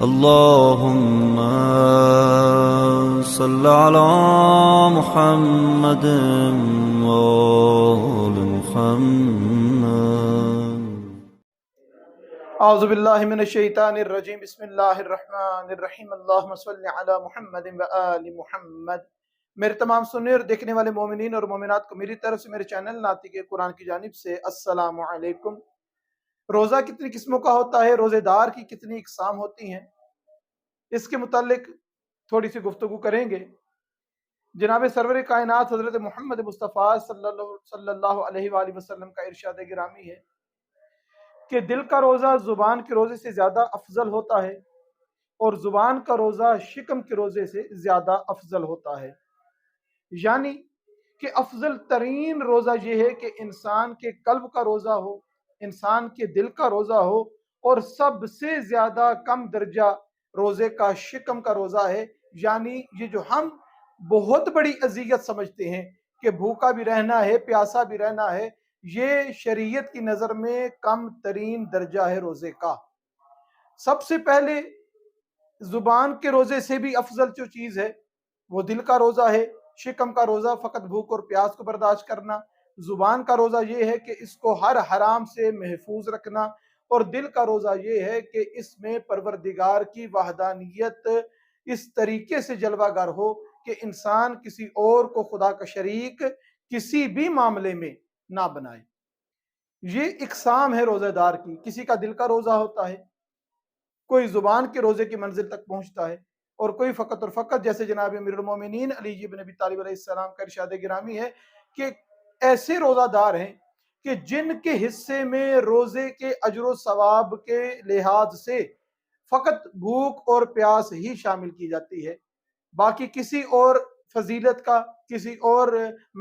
اللهم صل على محمد وآل محمد. اعوذ باللہ من الشیطان الرجیم. بسم اللہ الرحمن الرحیم. اللہم صل علی محمد و آل محمد. میرے تمام سننے اور دیکھنے والے مومنین اور مومنات کو میری طرف سے میرے چینل ناطق قرآن کی جانب سے السلام علیکم. روزہ کتنی قسموں کا ہوتا ہے، روزے دار کی کتنی اقسام ہوتی ہیں، اس کے متعلق تھوڑی سی گفتگو کریں گے. جناب سرور کائنات حضرت محمد مصطفیٰ صلی اللہ علیہ وآلہ وسلم کا ارشاد گرامی ہے کہ دل کا روزہ زبان کے روزے سے زیادہ افضل ہوتا ہے اور زبان کا روزہ شکم کے روزے سے زیادہ افضل ہوتا ہے. یعنی کہ افضل ترین روزہ یہ ہے کہ انسان کے قلب کا روزہ ہو، انسان کے دل کا روزہ ہو، اور سب سے زیادہ کم درجہ روزے کا شکم کا روزہ ہے. یعنی یہ جو ہم بہت بڑی اذیت سمجھتے ہیں کہ بھوکا بھی رہنا ہے، پیاسا بھی رہنا ہے، یہ شریعت کی نظر میں کم ترین درجہ ہے روزے کا. سب سے پہلے زبان کے روزے سے بھی افضل جو چیز ہے وہ دل کا روزہ ہے. شکم کا روزہ فقط بھوک اور پیاس کو برداشت کرنا. زبان کا روزہ یہ ہے کہ اس کو ہر حرام سے محفوظ رکھنا، اور دل کا روزہ یہ ہے کہ اس میں پروردگار کی وحدانیت اس طریقے سے جلوہ گر ہو کہ انسان کسی اور کو خدا کا شریک کسی بھی معاملے میں نہ بنائے. یہ اقسام ہے روزہ دار کی. کسی کا دل کا روزہ ہوتا ہے، کوئی زبان کے روزے کی منزل تک پہنچتا ہے، اور کوئی فقط اور فقط جیسے جناب امیر المومنین علی بن ابی طالب علیہ السلام کا ارشاد گرامی ہے کہ ایسے روزہ دار ہیں کہ جن کے حصے میں روزے کے اجر و ثواب کے لحاظ سے فقط بھوک اور پیاس ہی شامل کی جاتی ہے، باقی کسی اور فضیلت کا، کسی اور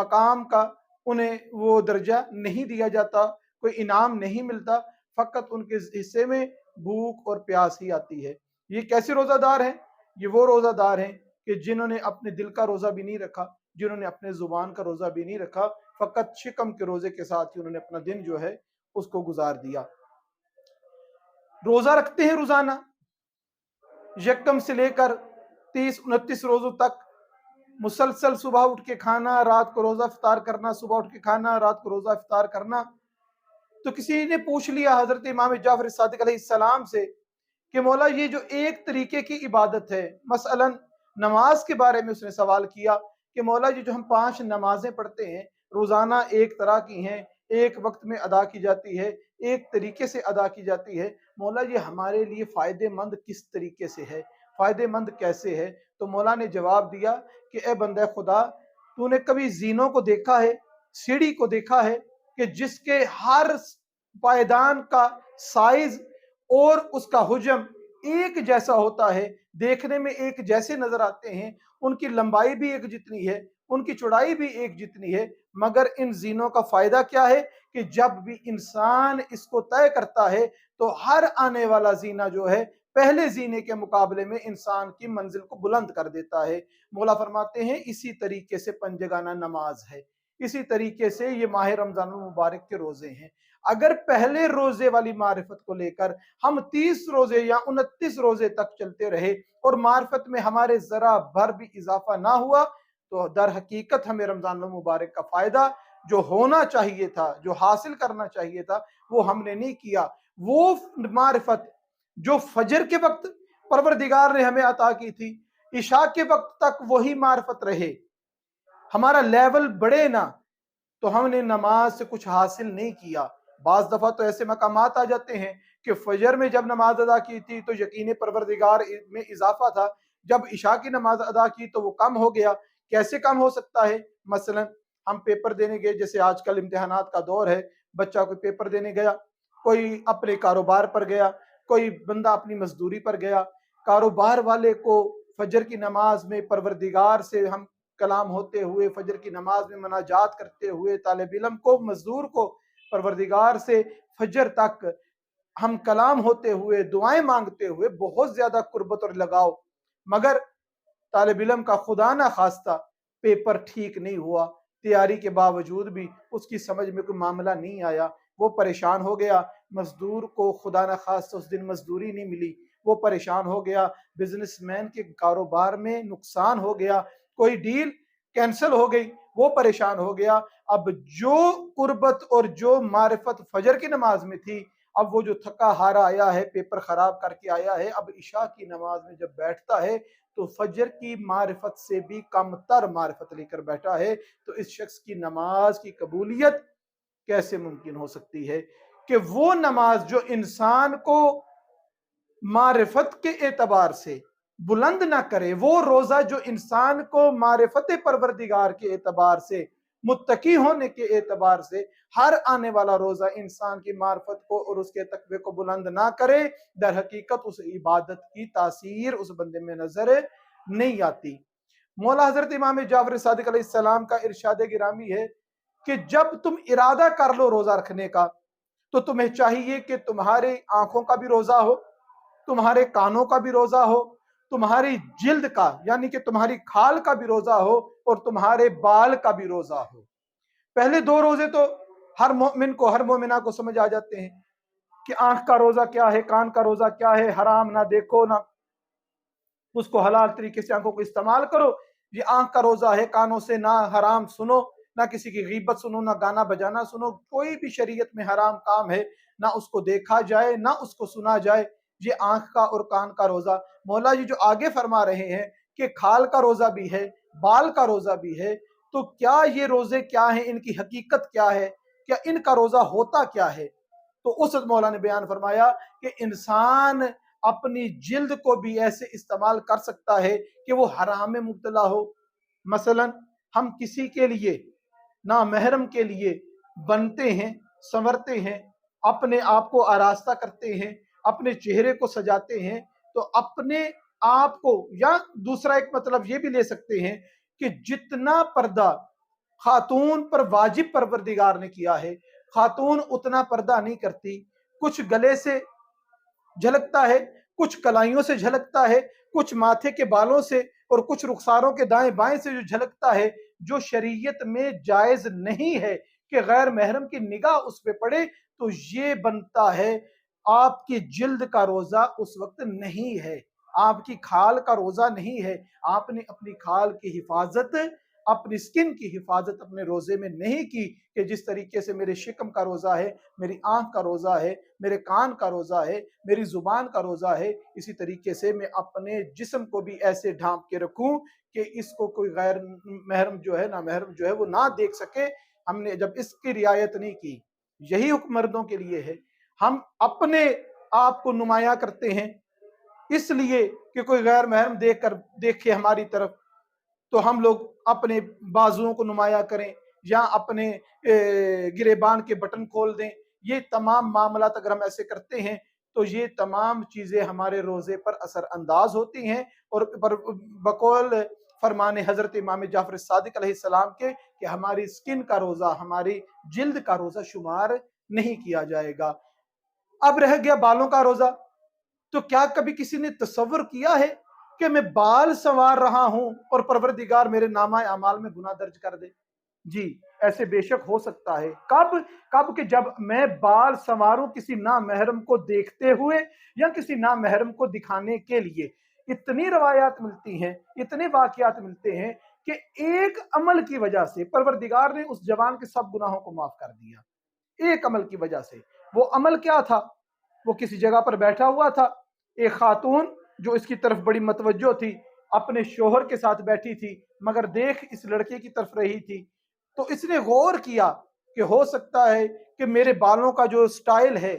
مقام کا انہیں وہ درجہ نہیں دیا جاتا، کوئی انعام نہیں ملتا، فقط ان کے حصے میں بھوک اور پیاس ہی آتی ہے. یہ کیسے روزہ دار ہیں؟ یہ وہ روزہ دار ہیں کہ جنہوں نے اپنے دل کا روزہ بھی نہیں رکھا، جنہوں نے اپنے زبان کا روزہ بھی نہیں رکھا، فقط شکم کے روزے کے ساتھ ہی انہوں نے اپنا دن جو ہے اس کو گزار دیا. روزہ رکھتے ہیں روزانہ، یکم سے لے کر 30-29 روزوں تک مسلسل صبح اٹھ کے کھانا، رات کو روزہ افطار کرنا، صبح اٹھ کے کھانا، رات کو روزہ افطار کرنا. تو کسی نے پوچھ لیا حضرت امام جعفر صادق علیہ السلام سے کہ مولا یہ جو ایک طریقے کی عبادت ہے، مثلا نماز کے بارے میں اس نے سوال کیا کہ مولا یہ جو ہم 5 نمازیں پڑھتے ہیں روزانہ ایک طرح کی ہیں، ایک وقت میں ادا کی جاتی ہے، ایک طریقے سے ادا کی جاتی ہے، مولا یہ ہمارے لیے فائدہ مند کس طریقے سے ہے، فائدہ مند کیسے ہے؟ تو مولا نے جواب دیا کہ اے بندہ خدا، تو نے کبھی زینوں کو دیکھا ہے، سیڑھی کو دیکھا ہے کہ جس کے ہر پائیدان کا سائز اور اس کا حجم ایک جیسا ہوتا ہے، دیکھنے میں ایک جیسے نظر آتے ہیں، ان کی لمبائی بھی ایک جتنی ہے، ان کی چوڑائی بھی ایک جتنی ہے، مگر ان زینوں کا فائدہ کیا ہے کہ جب بھی انسان اس کو طے کرتا ہے تو ہر آنے والا زینہ جو ہے پہلے زینے کے مقابلے میں انسان کی منزل کو بلند کر دیتا ہے. مولا فرماتے ہیں اسی طریقے سے پنجگانہ نماز ہے، اسی طریقے سے یہ ماہ رمضان المبارک کے روزے ہیں. اگر پہلے روزے والی معرفت کو لے کر ہم 30 روزے یا 29 روزے تک چلتے رہے اور معرفت میں ہمارے ذرا بھر بھی اضافہ نہ ہوا تو در حقیقت ہمیں رمضان المبارک کا فائدہ جو ہونا چاہیے تھا، جو حاصل کرنا چاہیے تھا، وہ ہم نے نہیں کیا. وہ معرفت جو فجر کے وقت پروردگار نے ہمیں عطا کی تھی، عشاء کے وقت تک وہی معرفت رہے، ہمارا لیول بڑھے نہ، تو ہم نے نماز سے کچھ حاصل نہیں کیا. بعض دفعہ تو ایسے مقامات آ جاتے ہیں کہ فجر میں جب نماز ادا کی تھی تو یقین پروردگار میں اضافہ تھا، جب عشاء کی نماز ادا کی تو وہ کم ہو گیا. کیسے کم ہو سکتا ہے؟ مثلا ہم پیپر دینے گئے، جیسے آج کل امتحانات کا دور ہے، بچہ کوئی پیپر دینے گیا، کوئی اپنے کاروبار پر گیا، کوئی بندہ اپنی مزدوری پر گیا. کاروبار والے کو فجر کی نماز میں پروردگار سے ہم کلام ہوتے ہوئے، فجر کی نماز میں مناجات کرتے ہوئے، طالب علم کو، مزدور کو پروردگار سے فجر تک ہم کلام ہوتے ہوئے، دعائیں مانگتے ہوئے بہت زیادہ قربت اور لگاؤ، مگر طالب علم کا خدا نہ خواستہ پیپر ٹھیک نہیں ہوا، تیاری کے باوجود بھی اس کی سمجھ میں کوئی معاملہ نہیں آیا، وہ پریشان ہو گیا. مزدور کو خدا نہ خواستہ اس دن مزدوری نہیں ملی، وہ پریشان ہو گیا، بزنس مین کے کاروبار میں نقصان ہو گیا، کوئی ڈیل کینسل ہو گئی، وہ پریشان ہو گیا۔ اب جو قربت اور جو معرفت فجر کی نماز میں تھی، اب وہ جو تھکا ہارا آیا ہے، پیپر خراب کر کے آیا ہے، اب عشاء کی نماز میں جب بیٹھتا ہے تو فجر کی معرفت سے بھی کم تر معرفت لے کر بیٹھا ہے، تو اس شخص کی نماز کی قبولیت کیسے ممکن ہو سکتی ہے؟ کہ وہ نماز جو انسان کو معرفت کے اعتبار سے بلند نہ کرے، وہ روزہ جو انسان کو معرفت پروردگار کے اعتبار سے، متقی ہونے کے اعتبار سے، ہر آنے والا روزہ انسان کی معرفت کو اور اس کے تقوی کو بلند نہ کرے، در حقیقت اس عبادت کی تاثیر اس بندے میں نظر نہیں آتی۔ مولا حضرت امام جعفر صادق علیہ السلام کا ارشاد گرامی ہے کہ جب تم ارادہ کر لو روزہ رکھنے کا، تو تمہیں چاہیے کہ تمہارے آنکھوں کا بھی روزہ ہو، تمہارے کانوں کا بھی روزہ ہو، تمہاری جلد کا یعنی کہ تمہاری کھال کا بھی روزہ ہو، اور تمہارے بال کا بھی روزہ ہو۔ پہلے دو روزے تو ہر مومن کو، ہر مومنہ کو سمجھ آ جاتے ہیں کہ آنکھ کا روزہ کیا ہے، کان کا روزہ کیا ہے، حرام نہ دیکھو، نہ اس کو حلال طریقے سے آنکھوں کو استعمال کرو، یہ آنکھ کا روزہ ہے۔ کانوں سے نہ حرام سنو، نہ کسی کی غیبت سنو، نہ گانا بجانا سنو، کوئی بھی شریعت میں حرام کام ہے نہ اس کو دیکھا جائے نہ اس کو سنا جائے، یہ آنکھ کا اور کان کا روزہ۔ مولا جی جو آگے فرما رہے ہیں کہ کھال کا روزہ بھی ہے، بال کا روزہ بھی ہے، تو کیا یہ روزے کیا ہیں، ان کی حقیقت کیا ہے، کیا ان کا روزہ ہوتا کیا ہے؟ تو اس مولا نے بیان فرمایا کہ انسان اپنی جلد کو بھی ایسے استعمال کر سکتا ہے کہ وہ حرام میں مبتلا ہو۔ مثلا ہم کسی کے لیے، نامحرم کے لیے بنتے ہیں، سنورتے ہیں، اپنے آپ کو آراستہ کرتے ہیں، اپنے چہرے کو سجاتے ہیں، تو اپنے آپ کو، یا دوسرا ایک مطلب یہ بھی لے سکتے ہیں کہ جتنا پردہ خاتون پر واجب پروردگار نے کیا ہے، خاتون اتنا پردہ نہیں کرتی، کچھ گلے سے جھلکتا ہے، کچھ کلائیوں سے جھلکتا ہے، کچھ ماتھے کے بالوں سے، اور کچھ رخساروں کے دائیں بائیں سے جو جھلکتا ہے، جو شریعت میں جائز نہیں ہے کہ غیر محرم کی نگاہ اس پہ پڑے، تو یہ بنتا ہے آپ کی جلد کا روزہ اس وقت نہیں ہے، آپ کی کھال کا روزہ نہیں ہے۔ آپ نے اپنی کھال کی حفاظت، اپنی سکن کی حفاظت اپنے روزے میں نہیں کی، کہ جس طریقے سے میرے شکم کا روزہ ہے، میری آنکھ کا روزہ ہے، میرے کان کا روزہ ہے، میری زبان کا روزہ ہے، اسی طریقے سے میں اپنے جسم کو بھی ایسے ڈھانپ کے رکھوں کہ اس کو کوئی غیر محرم جو ہے، نامحرم جو ہے، وہ نہ دیکھ سکے۔ ہم نے جب اس کی رعایت نہیں کی، یہی حکم مردوں کے لیے ہے، ہم اپنے آپ کو نمایاں کرتے ہیں اس لیے کہ کوئی غیر محرم دیکھے ہماری طرف، تو ہم لوگ اپنے بازوؤں کو نمایاں کریں یا اپنے گریبان کے بٹن کھول دیں۔ یہ تمام معاملات اگر ہم ایسے کرتے ہیں تو یہ تمام چیزیں ہمارے روزے پر اثر انداز ہوتی ہیں، اور بقول فرمان حضرت امام جعفر صادق علیہ السلام کے کہ ہماری سکن کا روزہ، ہماری جلد کا روزہ شمار نہیں کیا جائے گا۔ اب رہ گیا بالوں کا روزہ، تو کیا کبھی کسی نے تصور کیا ہے کہ میں بال سنوار رہا ہوں اور پروردگار میرے نامہ اعمال میں گناہ درج کر دے؟ جی ایسے بے شک ہو سکتا ہے۔ کب کہ جب میں بال سنواروں کسی نامحرم کو دیکھتے ہوئے یا کسی نامحرم کو دکھانے کے لیے۔ اتنی روایات ملتی ہیں، اتنے واقعات ملتے ہیں کہ ایک عمل کی وجہ سے پروردگار نے اس جوان کے سب گناہوں کو معاف کر دیا، ایک عمل کی وجہ سے۔ وہ عمل کیا تھا؟ وہ کسی جگہ پر بیٹھا ہوا تھا، ایک خاتون جو اس کی طرف بڑی متوجہ تھی، اپنے شوہر کے ساتھ بیٹھی تھی، مگر دیکھ اس لڑکے کی طرف رہی تھی، تو اس نے غور کیا کہ ہو سکتا ہے کہ میرے بالوں کا جو سٹائل ہے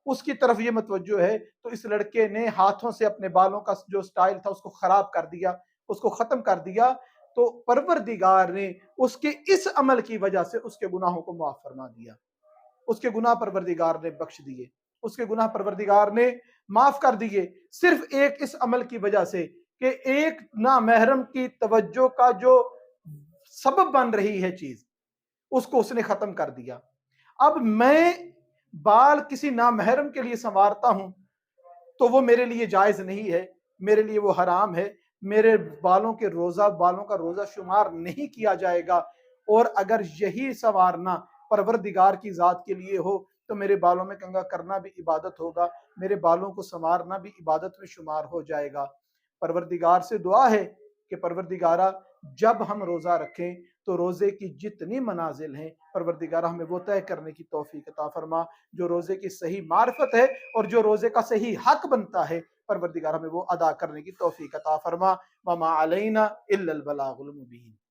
اس کی طرف یہ متوجہ ہے، تو اس لڑکے نے ہاتھوں سے اپنے بالوں کا جو سٹائل تھا اس کو خراب کر دیا، اس کو ختم کر دیا، تو پروردگار نے اس کے اس عمل کی وجہ سے اس کے گناہوں کو معاف فرما دیا، اس کے گناہ پروردگار نے بخش دیے، اس کے گناہ پروردگار نے معاف کر دیے، صرف ایک اس عمل کی وجہ سے کہ ایک نامحرم کی توجہ کا جو سبب بن رہی ہے چیز، اس کو اس نے ختم کر دیا۔ اب میں بال کسی نامحرم کے لیے سنوارتا ہوں تو وہ میرے لیے جائز نہیں ہے، میرے لیے وہ حرام ہے، میرے بالوں کا روزہ شمار نہیں کیا جائے گا۔ اور اگر یہی سنوارنا پروردگار کی ذات کے لیے ہو تو میرے بالوں میں کنگھا کرنا بھی عبادت ہوگا، میرے بالوں کو سنوارنا بھی عبادت میں شمار ہو جائے گا۔ پروردگار سے دعا ہے کہ پروردگارہ جب ہم روزہ رکھیں تو روزے کی جتنی منازل ہیں پروردگارہ ہمیں وہ طے کرنے کی توفیق عطا فرما جو روزے کی صحیح معرفت ہے اور جو روزے کا صحیح حق بنتا ہے، پروردگار ہمیں وہ ادا کرنے کی توفیق عطا فرما۔ وما علینا الا البلاغ المبین۔